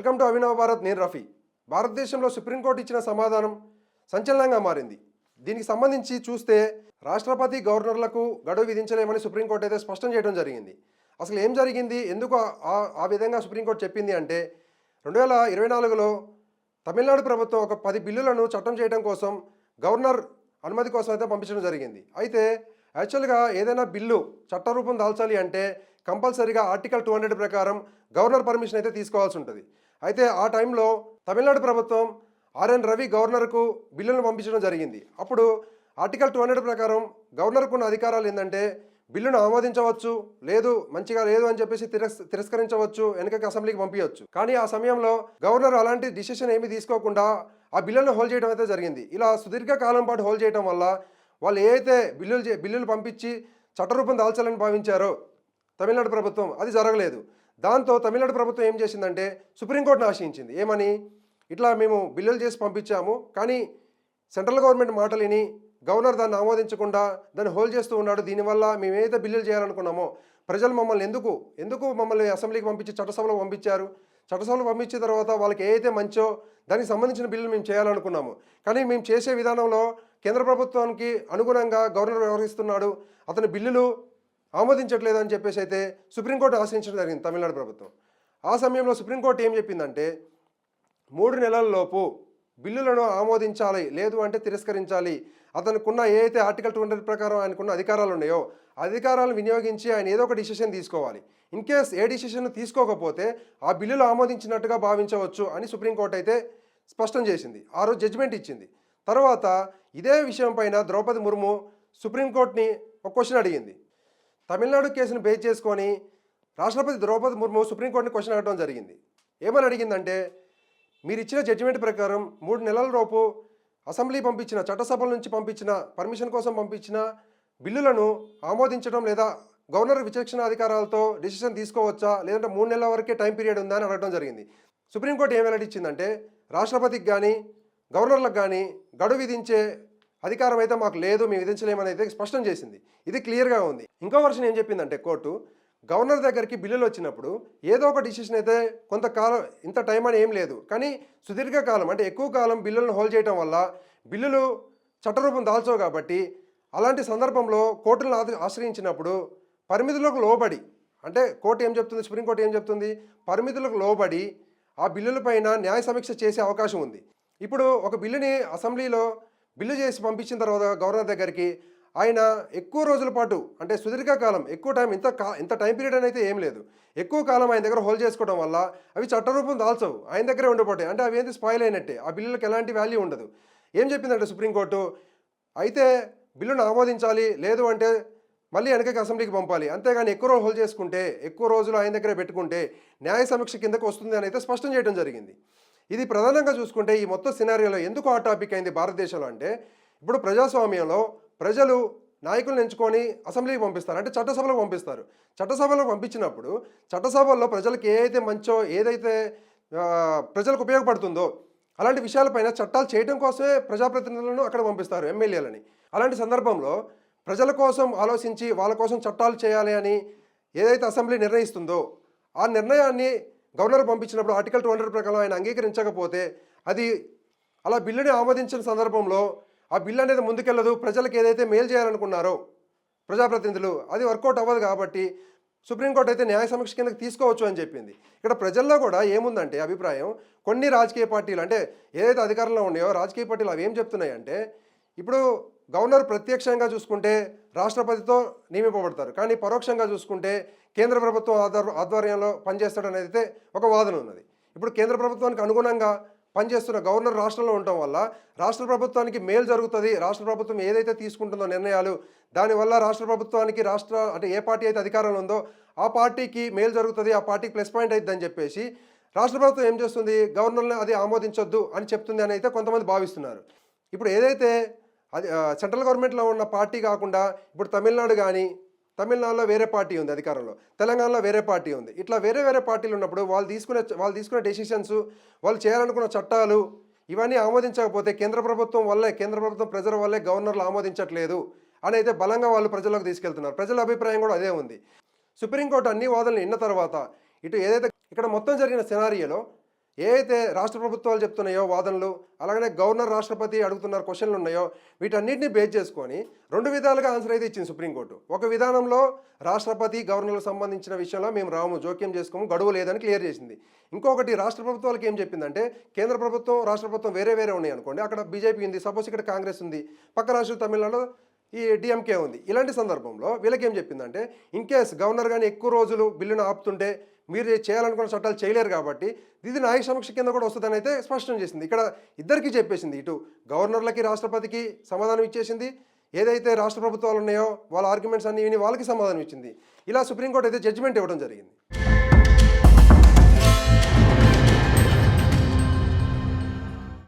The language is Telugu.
వెల్కమ్ టు అభినవ భారత్. నేను రఫీ. భారతదేశంలో సుప్రీంకోర్టు ఇచ్చిన సమాధానం సంచలనంగా మారింది. దీనికి సంబంధించి చూస్తే రాష్ట్రపతి గవర్నర్లకు గడువు విధించలేమని సుప్రీంకోర్టు అయితే స్పష్టం చేయడం జరిగింది. అసలు ఏం జరిగింది, ఎందుకు ఆ విధంగా సుప్రీంకోర్టు చెప్పింది అంటే 2024లో తమిళనాడు ప్రభుత్వం ఒక 10 బిల్లులను చట్టం చేయడం కోసం గవర్నర్ అనుమతి కోసం అయితే పంపించడం జరిగింది. అయితే యాక్చువల్గా ఏదైనా బిల్లు చట్టరూపం దాల్చాలి అంటే కంపల్సరీగా ఆర్టికల్ 200 ప్రకారం గవర్నర్ పర్మిషన్ అయితే తీసుకోవాల్సి ఉంటుంది. అయితే ఆ టైంలో తమిళనాడు ప్రభుత్వం ఆర్ఎన్ రవి గవర్నర్కు బిల్లును పంపించడం జరిగింది. అప్పుడు ఆర్టికల్ 200 ప్రకారం గవర్నర్కు ఉన్న అధికారాలు ఏంటంటే బిల్లును ఆమోదించవచ్చు, లేదు మంచిగా లేదు అని చెప్పేసి తిరస్కరించవచ్చు, వెనకకి అసెంబ్లీకి పంపించవచ్చు. కానీ ఆ సమయంలో గవర్నర్ అలాంటి డిసిషన్ ఏమీ తీసుకోకుండా ఆ బిల్లులను హోల్డ్ చేయడం అయితే జరిగింది. ఇలా సుదీర్ఘ కాలం పాటు హోల్డ్ చేయడం వల్ల వాళ్ళు ఏదైతే బిల్లులు పంపించి చట్టరూపం దాల్చాలని భావించారో తమిళనాడు ప్రభుత్వం, అది జరగలేదు. దాంతో తమిళనాడు ప్రభుత్వం ఏం చేసిందంటే సుప్రీంకోర్టును ఆశ్రయించింది. ఏమని, ఇట్లా మేము బిల్లులు చేసి పంపించాము, కానీ సెంట్రల్ గవర్నమెంట్ మాటలు విని గవర్నర్ దాన్ని ఆమోదించకుండా దాన్ని హోల్డ్ చేస్తూ ఉన్నాడు. దీనివల్ల మేము ఏదైతే బిల్లులు చేయాలనుకున్నామో ప్రజలు మమ్మల్ని ఎందుకు మమ్మల్ని అసెంబ్లీకి పంపించి చట్టసభలో పంపించారు, చట్టసభలో పంపించిన తర్వాత వాళ్ళకి ఏదైతే మంచో దానికి సంబంధించిన బిల్లులు మేము చేయాలనుకున్నాము, కానీ మేము చేసే విధానంలో కేంద్ర ప్రభుత్వానికి అనుగుణంగా గవర్నర్ వ్యవహరిస్తున్నాడు, అతని బిల్లులు ఆమోదించట్లేదు అని చెప్పేసి అయితే సుప్రీంకోర్టు ఆశ్రయించడం జరిగింది తమిళనాడు ప్రభుత్వం. ఆ సమయంలో సుప్రీంకోర్టు ఏం చెప్పిందంటే 3 నెలల్లోపు బిల్లులను ఆమోదించాలి, లేదు అంటే తిరస్కరించాలి. అతనుకున్న ఏదైతే ఆర్టికల్ 200 ప్రకారం ఆయనకున్న అధికారాలు ఉన్నాయో అధికారాలను వినియోగించి ఆయన ఏదో ఒక డిసిషన్ తీసుకోవాలి. ఇన్ కేస్ ఏ డిసిషన్ తీసుకోకపోతే ఆ బిల్లులు ఆమోదించినట్టుగా భావించవచ్చు అని సుప్రీంకోర్టు అయితే స్పష్టం చేసింది. ఆ రోజు జడ్జిమెంట్ ఇచ్చింది. తర్వాత ఇదే విషయం పైన ద్రౌపది ముర్ము సుప్రీంకోర్టుని ఒక క్వశ్చన్ అడిగింది. తమిళనాడు కేసును బేస్ చేసుకొని రాష్ట్రపతి ద్రౌపది ముర్ము సుప్రీంకోర్టుని క్వశ్చన్ అడగడం జరిగింది. ఏమని అడిగిందంటే, మీరు ఇచ్చిన జడ్జిమెంట్ ప్రకారం 3 నెలల లోపు అసెంబ్లీ పంపించిన చట్టసభల నుంచి పంపించిన పర్మిషన్ కోసం పంపించిన బిల్లులను ఆమోదించడం లేదా గవర్నర్ విచక్షణ అధికారాలతో డిసిషన్ తీసుకోవచ్చా, లేదంటే 3 నెలల వరకే టైం పీరియడ్ ఉందా అని అడగడం జరిగింది. సుప్రీంకోర్టు ఏం వెల్లడించిందంటే రాష్ట్రపతికి కానీ గవర్నర్లకు కానీ గడువు విధించే అధికారం అయితే మాకు లేదు, మేము విధించలేమని అయితే స్పష్టం చేసింది. ఇది క్లియర్గా ఉంది. ఇంకో వర్షన్ ఏం చెప్పిందంటే కోర్టు, గవర్నర్ దగ్గరికి బిల్లులు వచ్చినప్పుడు ఏదో ఒక డిసిషన్ అయితే కొంతకాలం, ఇంత టైం అని ఏం లేదు, కానీ సుదీర్ఘకాలం అంటే ఎక్కువ కాలం బిల్లులను హోల్డ్ చేయడం వల్ల బిల్లులు చట్టరూపం దాల్చవు. కాబట్టి అలాంటి సందర్భంలో కోర్టులను ఆశ్రయించినప్పుడు పరిమితులకు లోబడి, అంటే కోర్టు ఏం చెప్తుంది, సుప్రీంకోర్టు ఏం చెప్తుంది, పరిమితులకు లోబడి ఆ బిల్లులపైన న్యాయ సమీక్ష చేసే అవకాశం ఉంది. ఇప్పుడు ఒక బిల్లుని అసెంబ్లీలో బిల్లు చేసి పంపించిన తర్వాత గవర్నర్ దగ్గరికి ఆయన ఎక్కువ రోజుల పాటు, అంటే సుదీర్ఘకాలం, ఎక్కువ టైం, ఇంత టైం పీరియడ్ అయితే ఏం లేదు, ఎక్కువ కాలం ఆయన దగ్గర హోల్డ్ చేసుకోవడం వల్ల అవి చట్టరూపం దాల్చవు, ఆయన దగ్గరే ఉండిపోతాయి. అంటే అవి ఏంటి, స్పాయిల్ అయినట్టే, ఆ బిల్లులకు ఎలాంటి వాల్యూ ఉండదు. ఏం చెప్పిందంటే సుప్రీంకోర్టు, అయితే బిల్లును ఆమోదించాలి, లేదు అంటే మళ్ళీ వెనకకి అసెంబ్లీకి పంపాలి, అంతేగాని ఎక్కువ రోజులు హోల్డ్ చేసుకుంటే, ఎక్కువ రోజులు ఆయన దగ్గరే పెట్టుకుంటే న్యాయ సమీక్ష కిందకు వస్తుంది అని అయితే స్పష్టం చేయడం జరిగింది. ఇది ప్రధానంగా చూసుకుంటే ఈ మొత్తం సినారియోలో ఎందుకు ఆ టాపిక్ అయింది భారతదేశంలో అంటే, ఇప్పుడు ప్రజాస్వామ్యంలో ప్రజలు నాయకులను ఎంచుకొని అసెంబ్లీకి పంపిస్తారు, అంటే చట్టసభలకు పంపిస్తారు. చట్టసభలకు పంపించినప్పుడు చట్టసభల్లో ప్రజలకు ఏదైతే మంచో, ఏదైతే ప్రజలకు ఉపయోగపడుతుందో అలాంటి విషయాలపైన చట్టాలు చేయడం కోసమే ప్రజాప్రతినిధులను అక్కడ పంపిస్తారు, ఎమ్మెల్యేలని. అలాంటి సందర్భంలో ప్రజల కోసం ఆలోచించి వాళ్ళ కోసం చట్టాలు చేయాలి అని ఏదైతే అసెంబ్లీ నిర్ణయిస్తుందో ఆ నిర్ణయాన్ని గవర్నర్ పంపించినప్పుడు ఆర్టికల్ 200 ప్రకారం ఆయన అంగీకరించకపోతే, అది అలా బిల్లుని ఆమోదించిన సందర్భంలో ఆ బిల్లు అనేది ముందుకెళ్ళదు, ప్రజలకు ఏదైతే మేలు చేయాలనుకున్నారో ప్రజాప్రతినిధులు అది వర్కౌట్ అవ్వదు. కాబట్టి సుప్రీంకోర్టు అయితే న్యాయ సమీక్ష కిందకి తీసుకోవచ్చు అని చెప్పింది. ఇక్కడ ప్రజల్లో కూడా ఏముందంటే అభిప్రాయం, కొన్ని రాజకీయ పార్టీలు, అంటే ఏదైతే అధికారంలో ఉన్నాయో రాజకీయ పార్టీలు అవి ఏం చెప్తున్నాయి అంటే, ఇప్పుడు గవర్నర్ ప్రత్యక్షంగా చూసుకుంటే రాష్ట్రపతితో నియమింపబడతారు, కానీ పరోక్షంగా చూసుకుంటే కేంద్ర ప్రభుత్వం ఆధ్వర్యంలో పనిచేస్తాడనేది అయితే ఒక వాదన ఉన్నది. ఇప్పుడు కేంద్ర ప్రభుత్వానికి అనుగుణంగా పనిచేస్తున్న గవర్నర్ రాష్ట్రంలో ఉండటం వల్ల రాష్ట్ర ప్రభుత్వానికి మేలు జరుగుతుంది, రాష్ట్ర ప్రభుత్వం ఏదైతే తీసుకుంటుందో నిర్ణయాలు దానివల్ల రాష్ట్ర ప్రభుత్వానికి అంటే ఏ పార్టీ అయితే అధికారంలో ఉందో ఆ పార్టీకి మేలు జరుగుతుంది, ఆ పార్టీకి ప్లస్ పాయింట్ అవుతుందని చెప్పేసి రాష్ట్ర ప్రభుత్వం ఏం చేస్తుంది, గవర్నర్ని అది ఆమోదించొద్దు అని చెప్తుంది అని అయితే కొంతమంది భావిస్తున్నారు. ఇప్పుడు ఏదైతే అది సెంట్రల్ గవర్నమెంట్లో ఉన్న పార్టీ కాకుండా ఇప్పుడు తమిళనాడు కానీ, తమిళనాడులో వేరే పార్టీ ఉంది అధికారంలో, తెలంగాణలో వేరే పార్టీ ఉంది, ఇట్లా వేరే వేరే పార్టీలు ఉన్నప్పుడు వాళ్ళు తీసుకునే డెసిషన్స్, వాళ్ళు చేయాలనుకున్న చట్టాలు ఇవన్నీ ఆమోదించకపోతే కేంద్ర ప్రభుత్వం ప్రజల వల్లే గవర్నర్లు ఆమోదించట్లేదు అని అయితే బలంగా వాళ్ళు ప్రజల్లోకి తీసుకెళ్తున్నారు. ప్రజల అభిప్రాయం కూడా అదే ఉంది. సుప్రీంకోర్టు అన్ని వాదనలు విన్న తర్వాత ఇటు ఏదైతే ఇక్కడ మొత్తం జరిగిన సినారియోలో ఏదైతే రాష్ట్ర ప్రభుత్వాలు చెప్తున్నాయో వాదనలు, అలాగనే గవర్నర్ రాష్ట్రపతి అడుగుతున్న క్వశ్చన్లు ఉన్నాయో వీటన్నిటిని బేస్ చేసుకొని 2 విధాలుగా ఆన్సర్ అయితే ఇచ్చింది సుప్రీంకోర్టు. ఒక విధానంలో రాష్ట్రపతి గవర్నర్లకు సంబంధించిన విషయంలో మేము రాము, జోక్యం చేసుకోము, గడువు లేదని క్లియర్ చేసింది. ఇంకొకటి రాష్ట్ర ప్రభుత్వాలకు ఏం చెప్పిందంటే, కేంద్ర ప్రభుత్వం రాష్ట్ర ప్రభుత్వం వేరే వేరే ఉన్నాయి అనుకోండి, అక్కడ బీజేపీ ఉంది, సపోజ్ ఇక్కడ కాంగ్రెస్ ఉంది, పక్క రాష్ట్రం తమిళనాడులో ఈ డిఎంకే ఉంది. ఇలాంటి సందర్భంలో వీళ్ళకేం చెప్పిందంటే, ఇన్ కేస్ గవర్నర్ కానీ ఎక్కువ రోజులు బిల్లును ఆపుతుంటే మీరు చేయాలనుకున్న చట్టాలు చేయలేరు కాబట్టి ఇది న్యాయ సమీక్ష కింద కూడా వస్తుందని అయితే స్పష్టం చేసింది. ఇక్కడ ఇద్దరికి చెప్పేసింది, ఇటు గవర్నర్లకి రాష్ట్రపతికి సమాధానం ఇచ్చేసింది, ఏదైతే రాష్ట్ర ప్రభుత్వాలు ఉన్నాయో వాళ్ళ ఆర్గ్యుమెంట్స్ అన్ని విని వాళ్ళకి సమాధానం ఇచ్చింది. ఇలా సుప్రీంకోర్టు అయితే జడ్జిమెంట్ ఇవ్వడం జరిగింది.